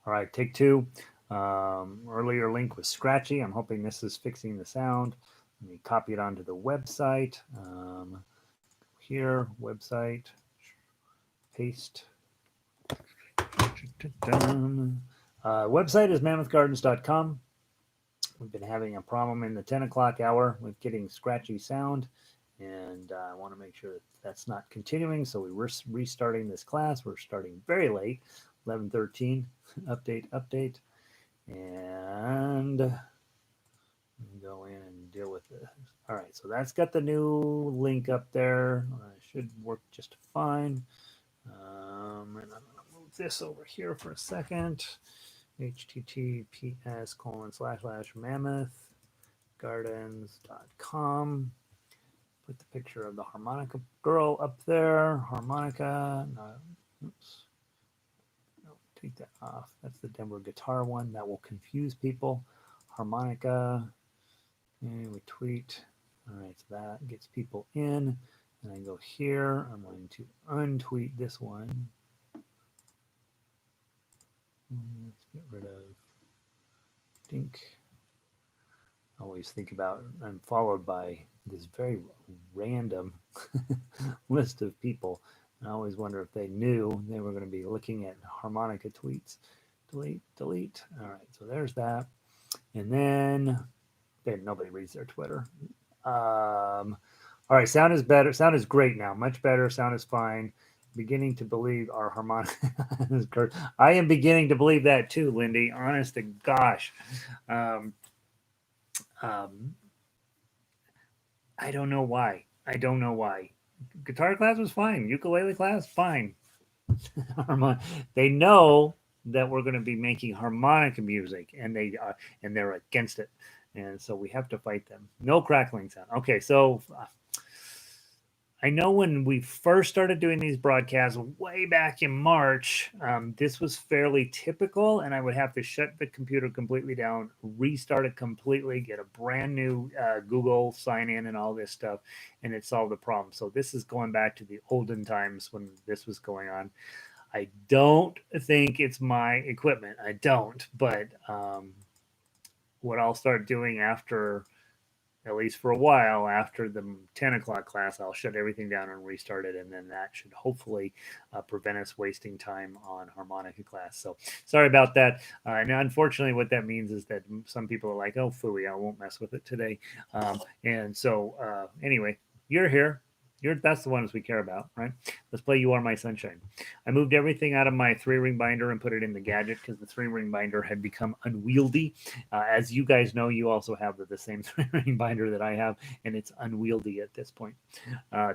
All right, take two. Earlier link was scratchy. I'm hoping this is fixing the sound. Let me copy it onto the website. Here, website, paste. Website is mammothgardens.com. We've been having a problem in the 10 o'clock hour with getting scratchy sound, and I want to make sure that that's not continuing. So we're restarting this class. We're starting very late, 11:13. Update, and go in and deal with this. All right, so that's got the new link up there. Should work just fine. And I'm going to move this over here for a second. https://mammothgardens.com. Put the picture of the harmonica girl up there. Harmonica. No, oops. No, take that off. That's the Denver guitar one. That will confuse people. Harmonica. And we tweet. All right, so that gets people in. And I go here. I'm going to untweet this one. Let's get rid of Dink. I always think about, I'm followed by this very random list of people. I always wonder if they knew they were going to be looking at harmonica tweets. Delete. All right, so there's that. And then nobody reads their Twitter. All right, sound is better. Sound is great now. Much better. Sound is fine. Beginning to believe our harmonica. I am beginning to believe that too, Lindy. Honest to gosh. I don't know why. Guitar class was fine. Ukulele class, fine. They know that we're going to be making harmonica music, and they're against it, and so we have to fight them. No crackling sound. Okay, so I know when we first started doing these broadcasts way back in March, this was fairly typical, and I would have to shut the computer completely down, restart it completely, get a brand new Google sign in and all this stuff, and it solved the problem. So this is going back to the olden times when this was going on. I don't think it's my equipment. I don't, but what I'll start doing after, at least for a while after the 10 o'clock class, I'll shut everything down and restart it, and then that should hopefully prevent us wasting time on harmonica class. So sorry about that. Now, unfortunately, what that means is that some people are like, oh, phooey, I won't mess with it today. And so anyway, you're here. That's the ones we care about, right? Let's play You Are My Sunshine. I moved everything out of my 3-ring binder and put it in the gadget because the 3-ring binder had become unwieldy. As you guys know, you also have the same 3-ring binder that I have, and it's unwieldy at this point.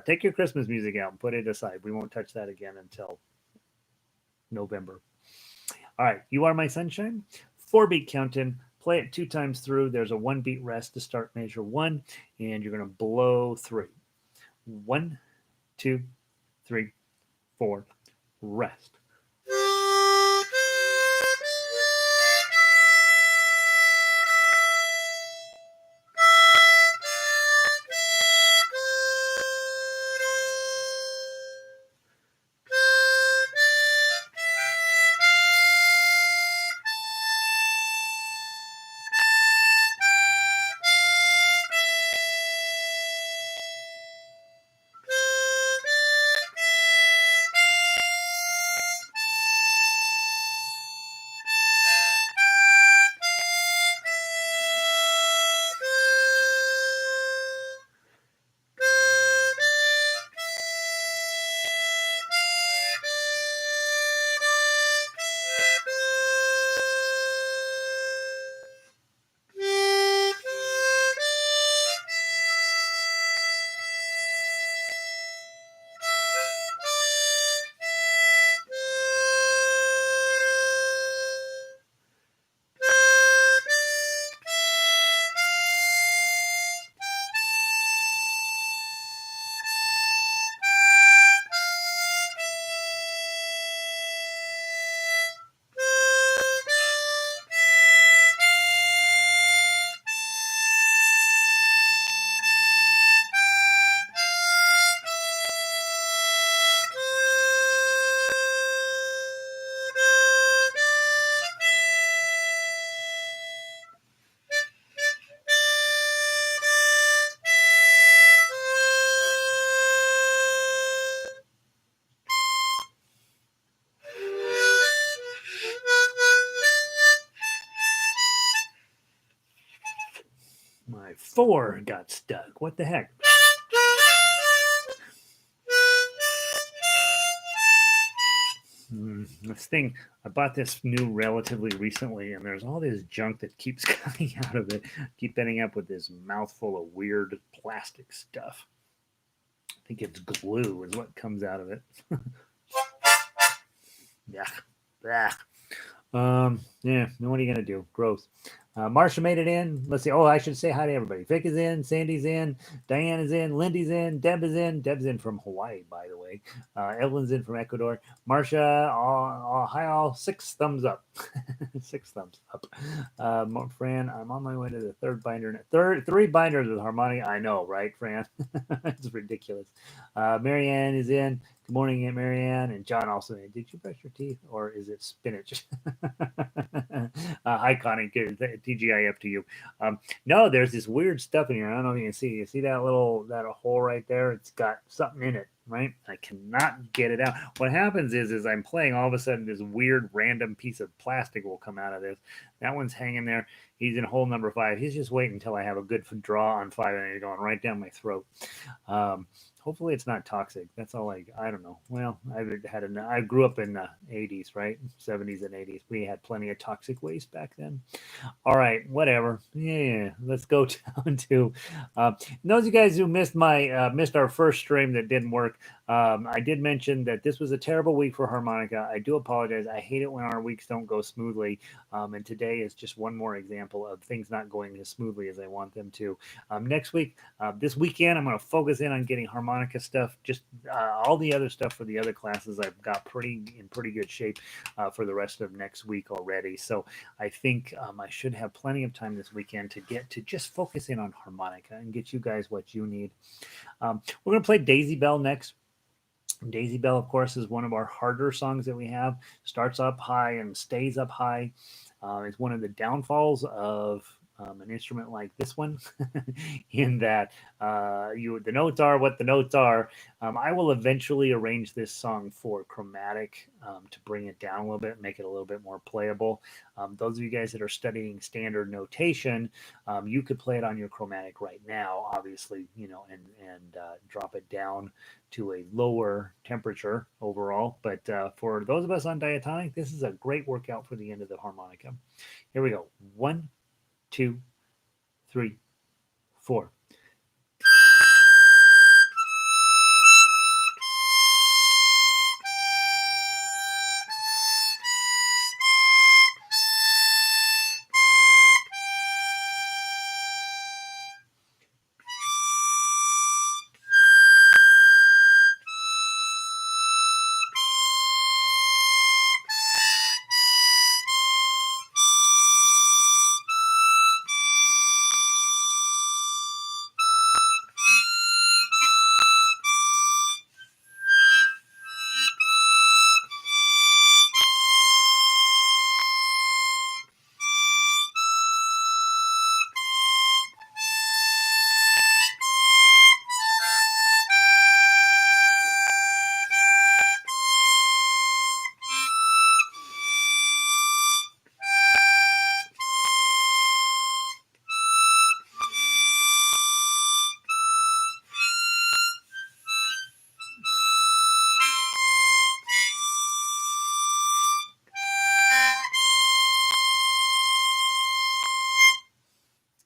Take your Christmas music out and put it aside. We won't touch that again until November. All right, You Are My Sunshine. 4-beat count-in. Play it 2 times through. There's a 1-beat rest to start measure 1, and you're going to blow 3. 1, 2, 3, 4, rest. 4 got stuck. What the heck? This thing, I bought this new relatively recently, and there's all this junk that keeps coming out of it. Keep ending up with this mouthful of weird plastic stuff. I think it's glue is what comes out of it. Yeah. Yeah. Yeah, what are you gonna do? Gross. Marsha made it in. Let's see. Oh, I should say hi to everybody. Vic is in. Sandy's in. Diane is in. Lindy's in. Deb is in. Deb's in from Hawaii, by the way. Evelyn's in from Ecuador. Marsha, hi all. 6 thumbs up. 6 thumbs up. Fran, I'm on my way to the 3rd binder. 3 binders with harmonica. I know, right, Fran? It's ridiculous. Marianne is in. Good morning, Aunt Marianne. And John also in. Did you brush your teeth or is it spinach? Hi, Connie. TGIF to you. No, there's this weird stuff in here. I don't know if you can see. You see that hole right there? It's got something in it, right? I cannot get it out. What happens is I'm playing, all of a sudden this weird random piece of plastic will come out of this. That one's hanging there. He's in hole number 5. He's just waiting until I have a good draw on 5, and he's going right down my throat. Hopefully it's not toxic. That's all I don't know. Well, I grew up in the 80s, right? 70s and 80s. We had plenty of toxic waste back then. All right, whatever. Yeah, let's go down to those of you guys who missed our first stream that didn't work. I did mention that this was a terrible week for harmonica. I do apologize. I hate it when our weeks don't go smoothly. And today is just one more example of things not going as smoothly as I want them to. Next week, this weekend, I'm going to focus in on getting harmonica stuff. Just all the other stuff for the other classes I've got in pretty good shape for the rest of next week already. So I think I should have plenty of time this weekend to just focus in on harmonica and get you guys what you need. We're going to play Daisy Bell next. Daisy Bell, of course, is one of our harder songs that we have. Starts up high and stays up high. It's one of the downfalls of an instrument like this one, in that the notes are what the notes are. I will eventually arrange this song for chromatic to bring it down a little bit, make it a little bit more playable. Those of you guys that are studying standard notation, you could play it on your chromatic right now, obviously, and drop it down to a lower temperature overall. But for those of us on diatonic, this is a great workout for the end of the harmonica. Here we go. 1, 2, 3, 4.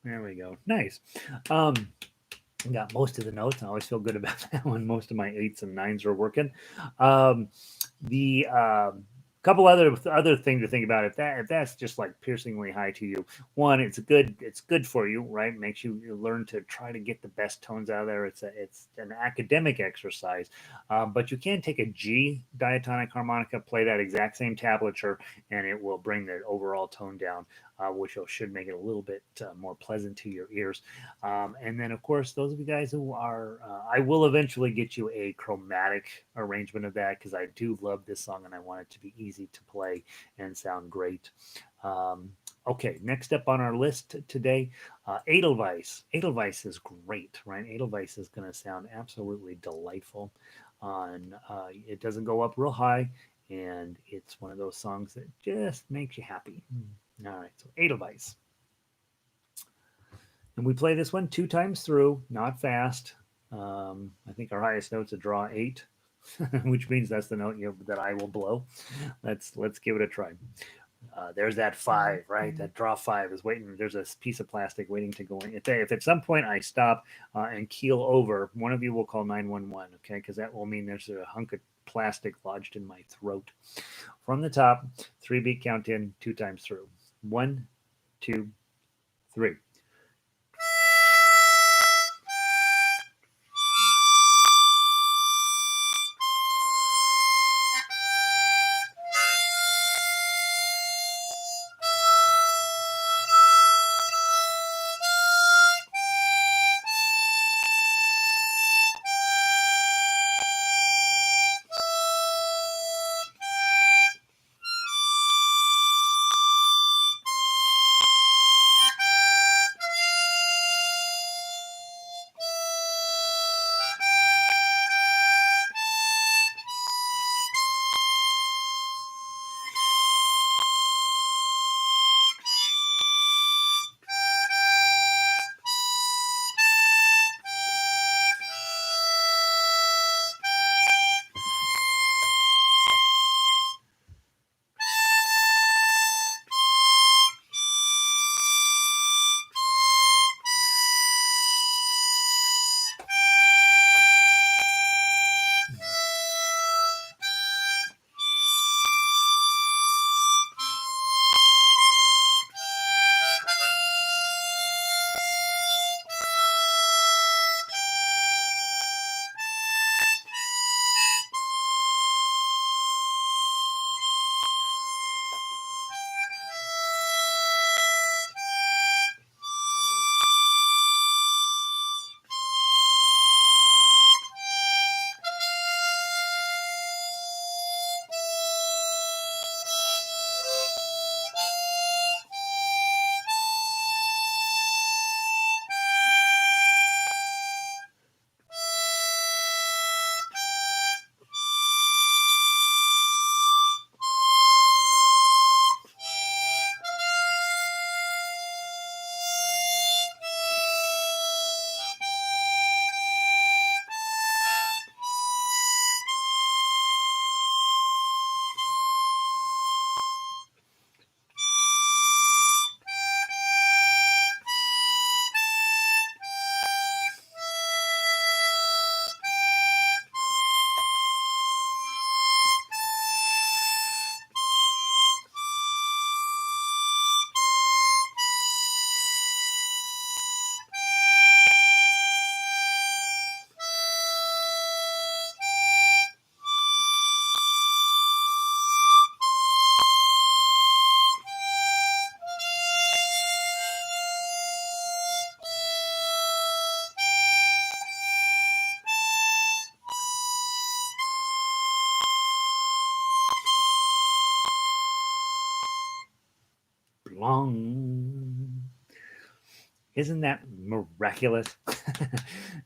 There we go. Nice. Got most of the notes. I always feel good about that one. Most of my 8s and 9s are working. The couple other things to think about, if that's just like piercingly high to you. One, it's good for you, right? Makes you learn to try to get the best tones out of there. It's an academic exercise, but you can take a G diatonic harmonica, play that exact same tablature, and it will bring the overall tone down, which should make it a little bit more pleasant to your ears. And then, of course, those of you guys who are, I will eventually get you a chromatic arrangement of that, because I do love this song and I want it to be easy to play and sound great. Okay, next up on our list today, Edelweiss. Edelweiss is great, right? Edelweiss is going to sound absolutely delightful. It doesn't go up real high, and it's one of those songs that just makes you happy. All right, so Edelweiss. And we play this one 2 times through, not fast. I think our highest note's a draw 8, which means that's the note that I will blow. Let's give it a try. There's that 5, right? That draw 5 is waiting. There's a piece of plastic waiting to go in. If at some point I stop and keel over, one of you will call 911, okay? Because that will mean there's a hunk of plastic lodged in my throat. From the top, 3-beat count in 2 times through. 1, 2, 3. Long. Isn't that miraculous?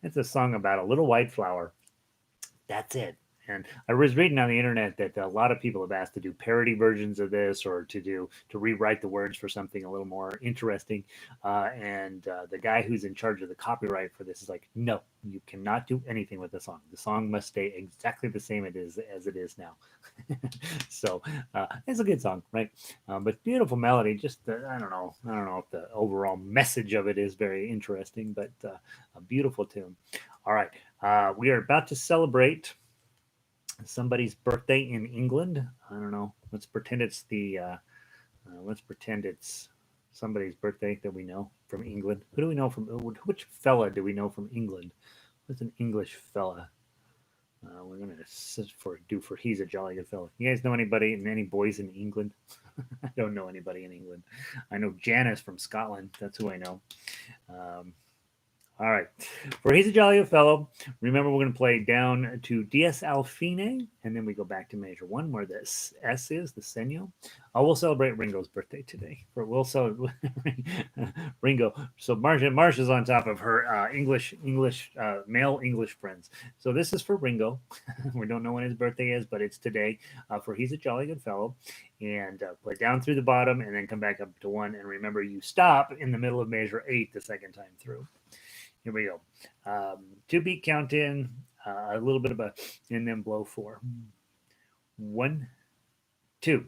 It's a song about a little white flower. That's it. And I was reading on the internet that a lot of people have asked to do parody versions of this or to rewrite the words for something a little more interesting. And the guy who's in charge of the copyright for this is like, no, you cannot do anything with the song. The song must stay exactly the same it is as it is now. So it's a good song, right? But beautiful melody. Just I don't know if the overall message of it is very interesting, but a beautiful tune. All right, we are about to celebrate somebody's birthday in England. I don't know. Let's pretend it's somebody's birthday that we know from England. Who do we know from? Which fella do we know from England? What's an English fella? We're gonna do for he's a jolly good fella. You guys know anybody and any boys in England? I don't know anybody in England. I know Janice from Scotland. That's who I know. Um, All right. For He's a Jolly Fellow, remember we're going to play down to Dies al Fine, and then we go back to measure one where this S is, the Senyo. We'll celebrate Ringo's birthday today. We'll celebrate Ringo. So Marsha's on top of her English male English friends. So this is for Ringo. We don't know when his birthday is, but it's today. For He's a Jolly Good Fellow, and play down through the bottom, and then come back up to one. And remember, you stop in the middle of measure 8 the second time through. Here we go. 2-beat count in, a little bit of a, and then blow 4. 1, 2.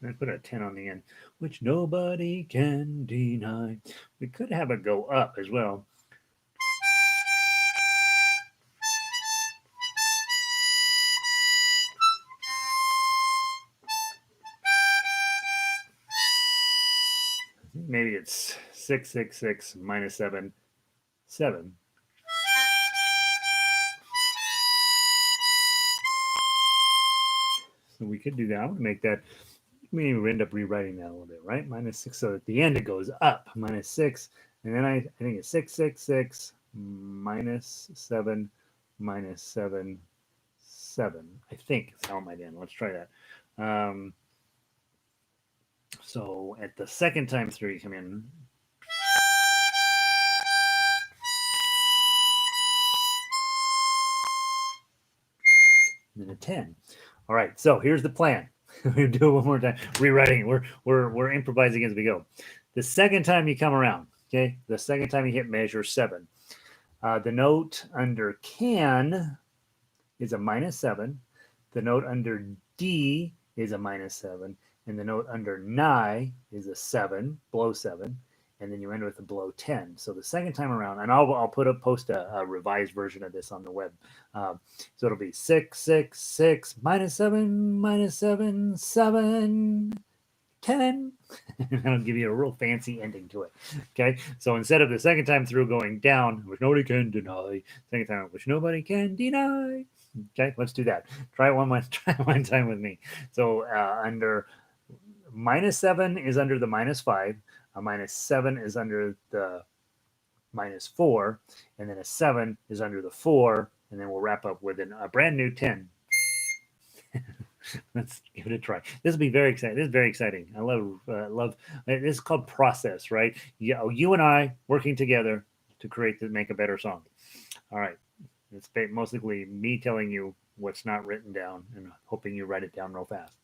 I put a 10 on the end, which nobody can deny. We could have it go up as well. Maybe it's 666 minus 7, 7. So we could do that. I would make that. We end up rewriting that a little bit, right? Minus 6. So at the end it goes up. Minus 6. And then I think it's 666 minus 7 minus 7, 7. I think is how it might end. Let's try that. So at the second time through, you come in. And then a 10. All right, so here's the plan. We do it one more time. Rewriting it. We're improvising as we go. The second time you come around, okay, the second time you hit measure 7, the note under can is a minus 7. The note under D is a minus 7. And the note under ni is a 7, below 7. And then you end with a below 10. So the second time around, and I'll post a revised version of this on the web. So it'll be 6, 6, 6, minus 7, minus 7, 7, 10. And that'll give you a real fancy ending to it. Okay. So instead of the second time through going down, which nobody can deny, second time, which nobody can deny. Okay, let's do that. Try it one time with me. So under minus 7 is under the minus 5. A minus 7 is under the minus 4, and then a 7 is under the 4, and then we'll wrap up with a brand new 10. Let's give it a try. This will be very exciting. This is very exciting. I love. This is called process, right? You and I working together to make a better song. All right. It's mostly me telling you what's not written down and hoping you write it down real fast.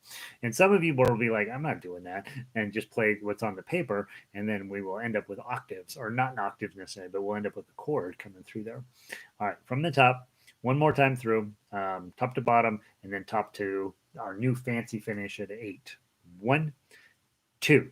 And some of you will be like, I'm not doing that, and just play what's on the paper, and then we will end up with octaves, or not octaves necessarily, but we'll end up with the chord coming through there. All right, from the top, one more time through, top to bottom, and then top to our new fancy finish at 8. 1, 2.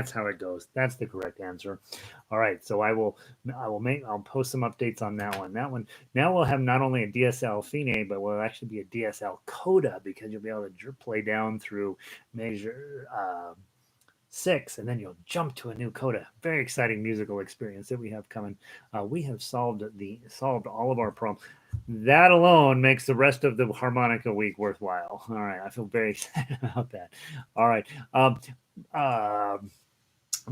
That's how it goes. That's the correct answer. All right. So I'll post some updates on that one. That one, now we'll have not only a DSL Fine, but will actually be a DSL Coda, because you'll be able to play down through measure 6, and then you'll jump to a new coda. Very exciting musical experience that we have coming. We have solved all of our problems. That alone makes the rest of the harmonica week worthwhile. All right, I feel very excited about that. All right. Uh,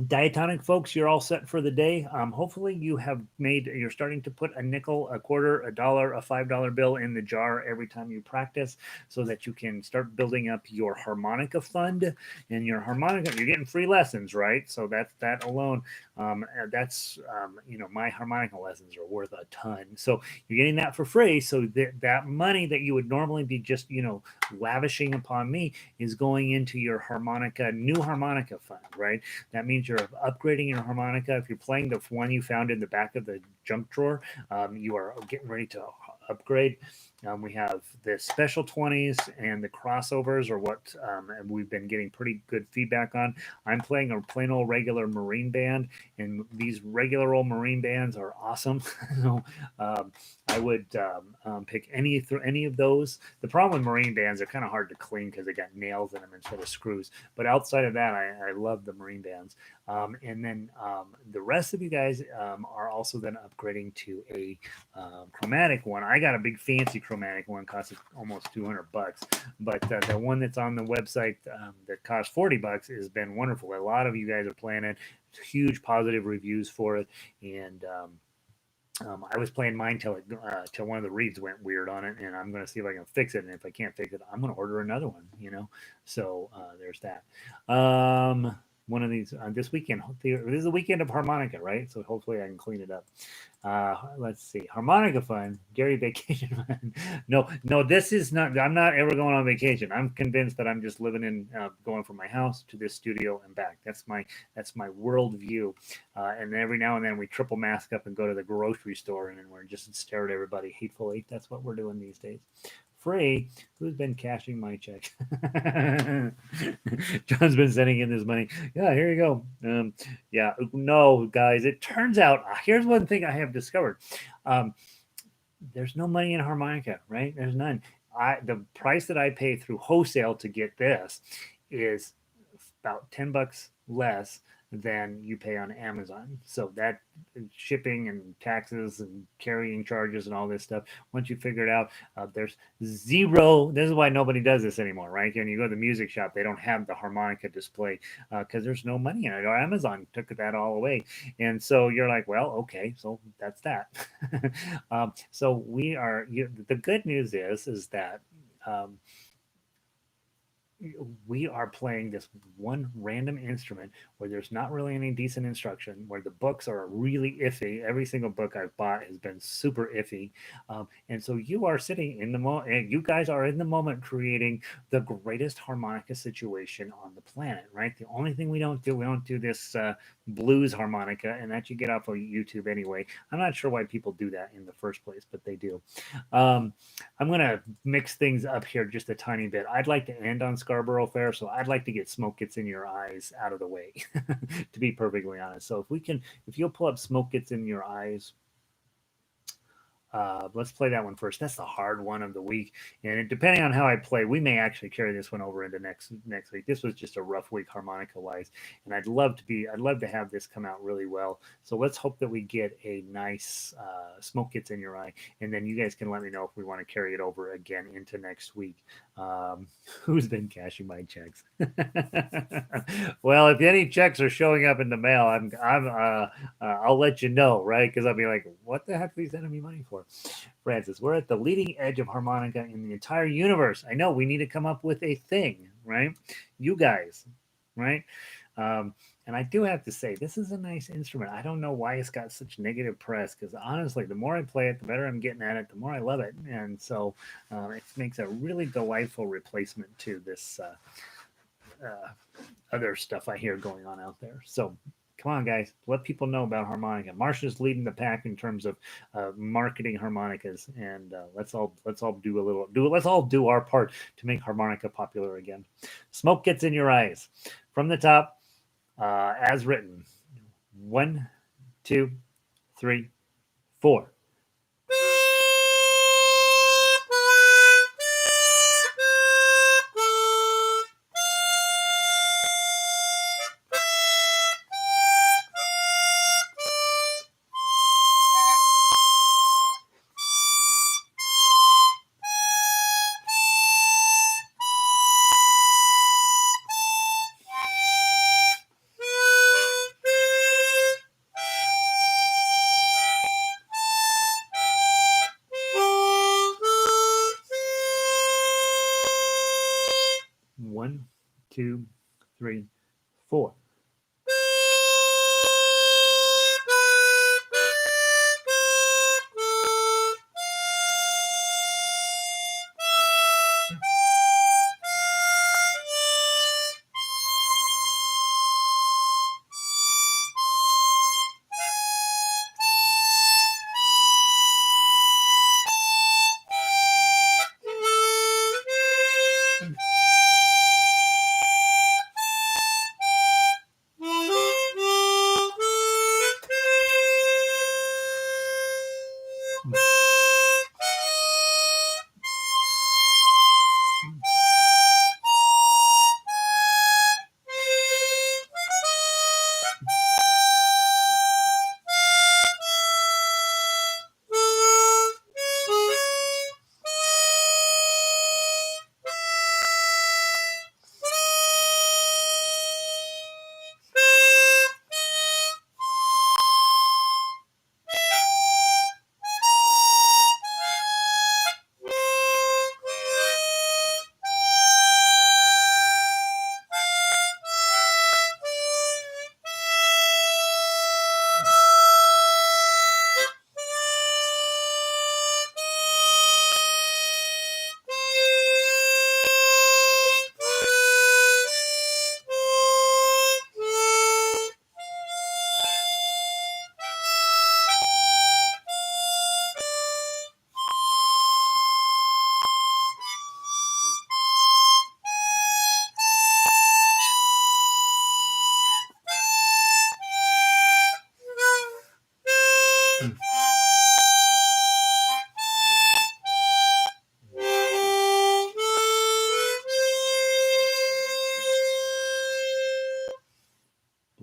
Diatonic folks, you're all set for the day. Hopefully you're starting to put a nickel, a quarter, a dollar, a $5 bill in the jar every time you practice, so that you can start building up your harmonica fund. And your harmonica, you're getting free lessons, right? So that alone, my harmonica lessons are worth a ton. So you're getting that for free. So that money that you would normally be just, lavishing upon me is going into your new harmonica fund, right? That means you're upgrading your harmonica. If you're playing the one you found in the back of the junk drawer, you are getting ready to upgrade. We have the special 20s and the crossovers are what we've been getting pretty good feedback on. I'm playing a plain old regular Marine band, and these regular old Marine bands are awesome. So I would pick any of those. The problem with Marine bands, they're kind of hard to clean because they got nails in them instead of screws. But outside of that, I love the Marine bands. And then the rest of you guys are also then upgrading to a chromatic one. I got a big fancy chromatic one, costs almost $200, but the one that's on the website that costs $40 has been wonderful. A lot of you guys are playing it. Huge positive reviews for it, and I was playing mine till one of the reeds went weird on it, and I'm going to see if I can fix it. And if I can't fix it, I'm going to order another one. So there's that. One of these this weekend. This is the weekend of harmonica, right? So hopefully I can clean it up. Let's see. Harmonica fun. Gary vacation fun. No, this is not. I'm not ever going on vacation. I'm convinced that I'm just living in, going from my house to this studio and back. That's my world view. And then every now and then we triple mask up and go to the grocery store, and then we're just stare at everybody hatefully. That's what we're doing these days. Free. Who's been cashing my check? John's been sending in this money. Yeah, here you go. No, guys. It turns out, here's one thing I have discovered. There's no money in harmonica, right? There's none. The price that I pay through wholesale to get this is about $10 less than you pay on Amazon. So that shipping and taxes and carrying charges and all this stuff, once you figure it out, there's zero. This is why nobody does this anymore, right? When you go to the music shop, they don't have the harmonica display because there's no money in it, or Amazon took that all away. And so you're like, well, okay, so that's that. So the good news is that we are playing this one random instrument where there's not really any decent instruction, where the books are really iffy. Every single book I've bought has been super iffy. And so you are sitting in the moment, and you guys are in the moment creating the greatest harmonica situation on the planet, right? The only thing we don't do this blues harmonica, and that you get off of YouTube anyway. I'm not sure why people do that in the first place, but they do. I'm going to mix things up here just a tiny bit. I'd like to end on Scarborough Fair, so I'd like to get Smoke Gets in Your Eyes out of the way, to be perfectly honest. So if you'll pull up Smoke Gets in Your Eyes, let's play that one first. That's the hard one of the week, and depending on how I play, we may actually carry this one over into next week. This was just a rough week harmonica wise, and I'd love to have this come out really well. So let's hope that we get a nice Smoke Gets in Your Eye, and then you guys can let me know if we want to carry it over again into next week. Who's been cashing my checks? Well, if any checks are showing up in the mail, I'll let you know, right? Because I'll be like, what the heck are you sending me money for? Francis, we're at the leading edge of harmonica in the entire universe. I know we need to come up with a thing, right? You guys, right? And I do have to say, this is a nice instrument. I don't know why it's got such negative press, because honestly, the more I play it, the better I'm getting at it, the more I love it. And so it makes a really delightful replacement to this other stuff I hear going on out there. So come on, guys, let people know about harmonica. Marsha's leading the pack in terms of marketing harmonicas, and let's all do our part to make harmonica popular again. Smoke Gets in Your Eyes. From the top, as written. One, two, three, four. One, two, three, four.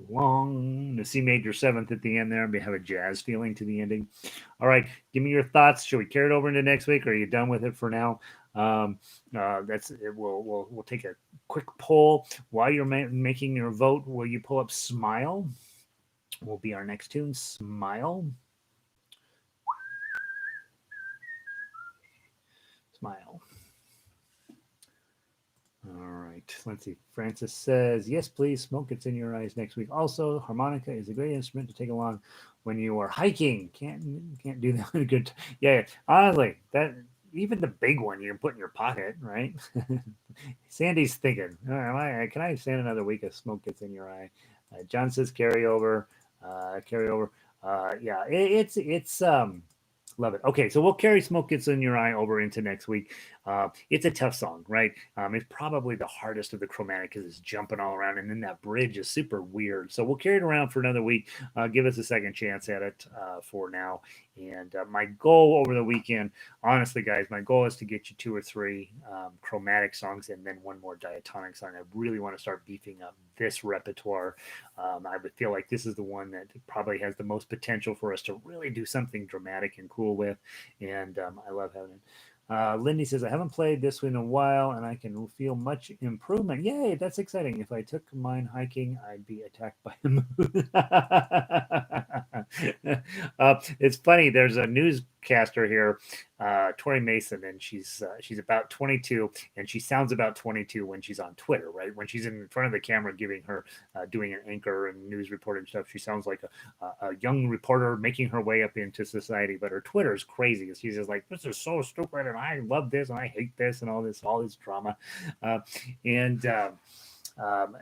Long, the C major seventh at the end there, and have a jazz feeling to the ending. All right, give me your thoughts. Should we carry it over into next week, or are you done with it for now? That's it. We'll take a quick poll while you're making your vote. Will you pull up "Smile"? Will be our next tune. "Smile." Smile. All right. Let's see. Francis says, yes, please. Smoke gets in your eyes next week. Also, harmonica is a great instrument to take along when you are hiking. Can't do that. Good. Yeah. Honestly, that even the big one you can put in your pocket, right? Sandy's thinking, can I stand another week if smoke gets in your eye? John says carryover. Carryover. Yeah. It's love it. Okay, so we'll carry "Smoke Gets in Your Eye" over into next week. It's a tough song, right? It's probably the hardest of the chromatic because it's jumping all around, and then that bridge is super weird. So we'll carry it around for another week. Give us a second chance at it for now. And my goal over the weekend, honestly, guys, my goal is to get you two or three chromatic songs and then one more diatonic song. I really want to start beefing up this repertoire. I would feel like this is the one that probably has the most potential for us to really do something dramatic and cool with. And I love having it. Lindy says, I haven't played this one in a while and I can feel much improvement. Yay, that's exciting. If I took mine hiking, I'd be attacked by a moose. It's funny. There's a newscaster here, Tori Mason, and she's about 22, and she sounds about 22 when she's on Twitter, right? When she's in front of the camera giving her, doing an anchor and news reporting stuff, she sounds like a young reporter making her way up into society. But her Twitter is crazy. She's just like, this is so stupid, and I love this, and I hate this, and all this drama, and Um,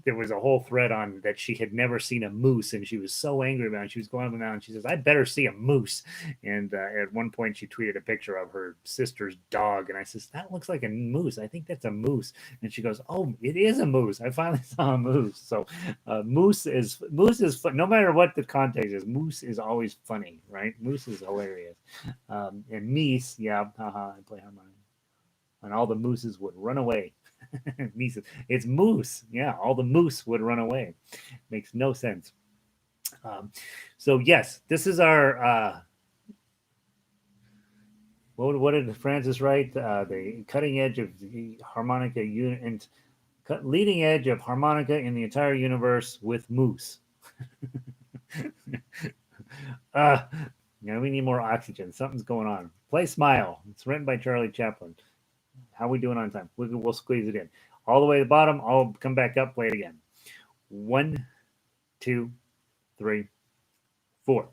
there was a whole thread on that she had never seen a moose, and she was so angry about it. She was going up and down, and she says, "I better see a moose." And at one point, she tweeted a picture of her sister's dog, and I says, "That looks like a moose. I think that's a moose." And she goes, "Oh, it is a moose. I finally saw a moose." So, moose is fun. No matter what the context is, moose is always funny, right? Moose is hilarious. And meese, yeah, haha, I play harmonica, and all the mooses would run away. It's moose. Yeah, all the moose would run away. Makes no sense. So yes, this is our. What did Francis write? The cutting edge of the harmonica unit and leading edge of harmonica in the entire universe with moose. uh, now we need more oxygen. Something's going on. Play Smile. It's written by Charlie Chaplin. How are we doing on time? We'll squeeze it in. All the way to the bottom. I'll come back up, play it again. 1, 2, 3, 4.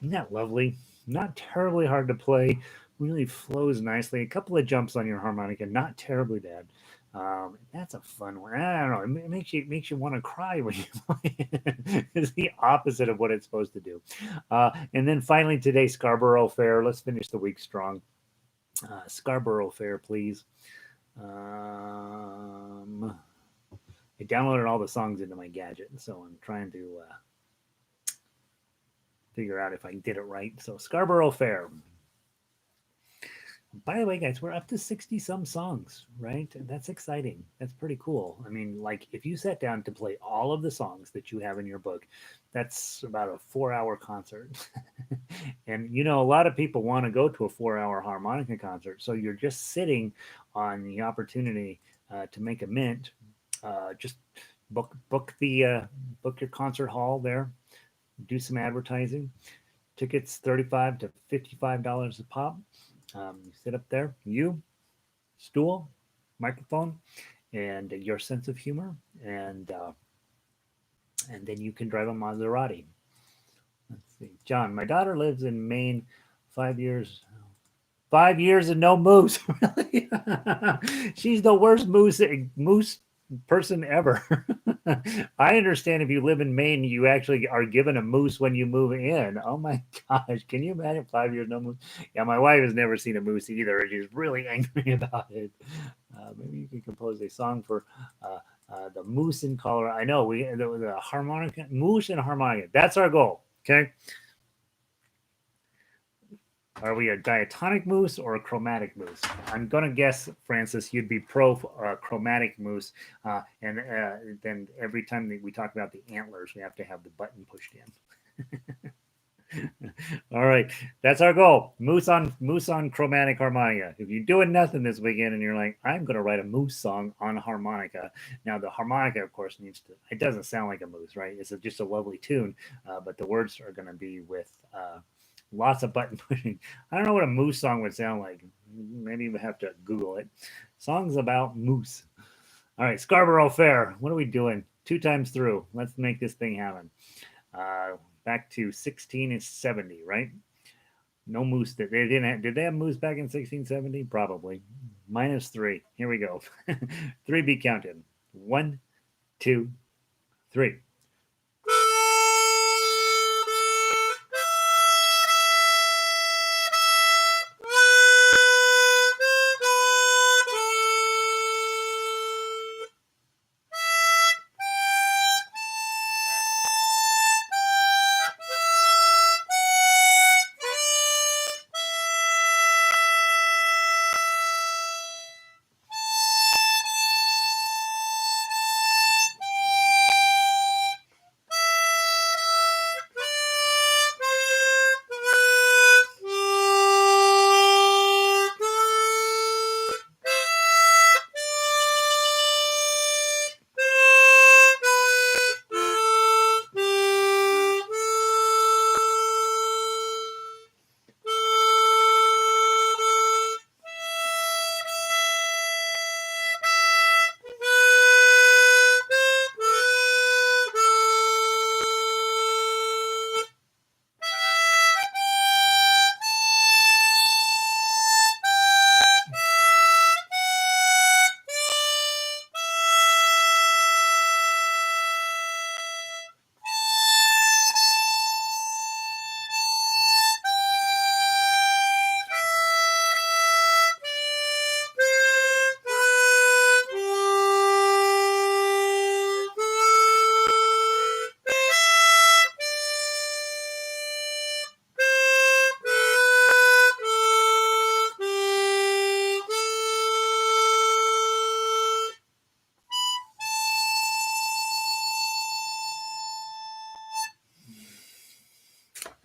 Isn't that lovely? Not terribly hard to play. Really flows nicely. A couple of jumps on your harmonica, not terribly bad. That's a fun one. I don't know. It makes you want to cry when you play it. It's the opposite of what it's supposed to do. And then finally today, Scarborough Fair. Let's finish the week strong. Scarborough Fair, please. I downloaded all the songs into my gadget, so I'm trying to figure out if I did it right. So Scarborough Fair. By the way, guys, we're up to 60 some songs, right? That's exciting. That's pretty cool. I mean, like if you sat down to play all of the songs that you have in your book, that's about a 4-hour concert. And you know, a lot of people want to go to a 4-hour harmonica concert. So you're just sitting on the opportunity to make a mint. Just book your concert hall there. Do some advertising. Tickets $35 to $55 a pop. You sit up there, stool, microphone, and your sense of humor, and then you can drive a Maserati. Let's see, John. My daughter lives in Maine. 5 years. 5 years and no moose. Really? She's the worst moose person ever. I understand if you live in Maine, you actually are given a moose when you move in. Oh my gosh, can you imagine 5 years no moose? Yeah, my wife has never seen a moose either, and she's really angry about it. Maybe you can compose a song for uh, the moose in Colorado. I know the harmonica, moose and harmonica. That's our goal. Okay, are we a diatonic moose or a chromatic moose? I'm gonna guess, Francis, you'd be pro chromatic moose, and then every time that we talk about the antlers, we have to have the button pushed in. All right, that's our goal. Moose on chromatic harmonica. If you're doing nothing this weekend and you're like, I'm gonna write a moose song on harmonica. Now the harmonica, of course, needs to. It doesn't sound like a moose, right? Just a lovely tune, but the words are gonna be with lots of button pushing. I don't know what a moose song would sound like. Maybe we have to Google it. Songs about moose. All right, Scarborough Fair. What are we doing? 2 times through. Let's make this thing happen. Back to 1670, right? No moose. That they didn't. Did they have moose back in 1670? Probably. -3. Here we go. 3 beat counted. 1, 2, 3.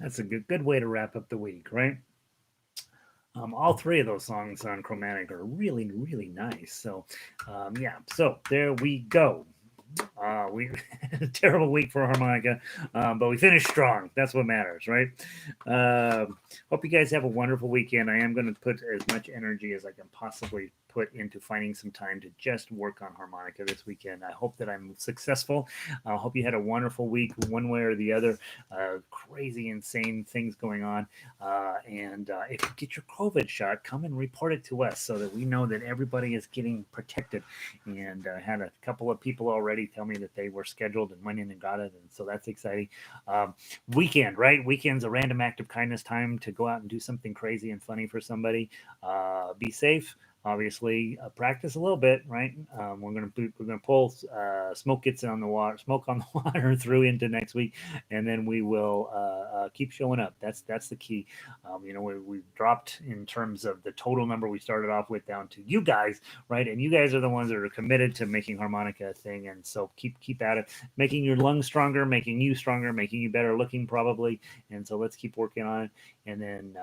That's a good way to wrap up the week, right? All 3 of those songs on Chromatic are really nice. So, yeah. So there we go. We terrible week for harmonica, but we finished strong. That's what matters, right? Hope you guys have a wonderful weekend. I am going to put as much energy as I can possibly put into finding some time to just work on harmonica this weekend. I hope that I'm successful. I hope you had a wonderful week, one way or the other. Crazy, insane things going on. And if you get your COVID shot, come and report it to us so that we know that everybody is getting protected. And had a couple of people already tell me that they were scheduled and went in and got it, and so that's exciting. Weekend, right? Weekend's a random act of kindness time to go out and do something crazy and funny for somebody. Be safe. Obviously, practice a little bit, right? We're gonna pull smoke on the water through into next week, and then we will keep showing up. That's the key. We've dropped in terms of the total number we started off with down to you guys, right? And you guys are the ones that are committed to making harmonica a thing, and so keep at it, making your lungs stronger, making you stronger, making you better looking probably, and so let's keep working on it, and then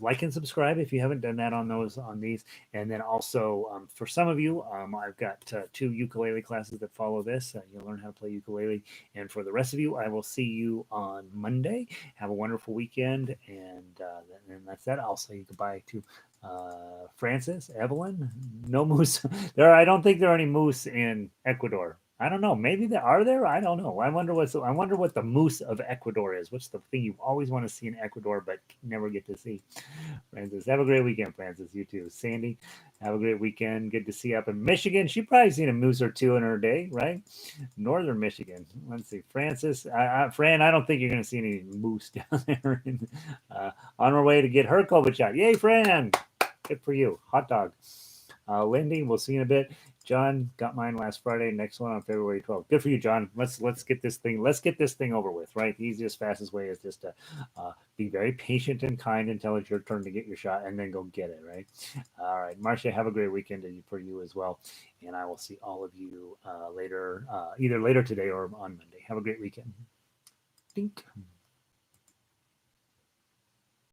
like and subscribe if you haven't done that on these, and then also for some of you, I've got 2 ukulele classes that follow this. You'll learn how to play ukulele, and for the rest of you, I will see you on Monday. Have a wonderful weekend, and that's that. I'll say goodbye to Francis, Evelyn. No moose there. I don't think there are any moose in Ecuador. I don't know. Maybe there are there. I don't know. I wonder what the moose of Ecuador is. What's the thing you always want to see in Ecuador but never get to see? Francis, have a great weekend, Francis. You too. Sandy, have a great weekend. Good to see you up in Michigan. She probably seen a moose or two in her day, right? Northern Michigan. Let's see. Francis, Fran, I don't think you're going to see any moose down there. On her way to get her COVID shot. Yay, Fran! Good for you. Hot dog. Lindy, we'll see you in a bit. John got mine last Friday. Next one on February 12th. Good for you, John. Let's get this thing. Let's get this thing over with, right? The easiest, fastest way is just to be very patient and kind until it's your turn to get your shot, and then go get it, right? All right, Marcia, have a great weekend for you as well, and I will see all of you later, either later today or on Monday. Have a great weekend. Dink.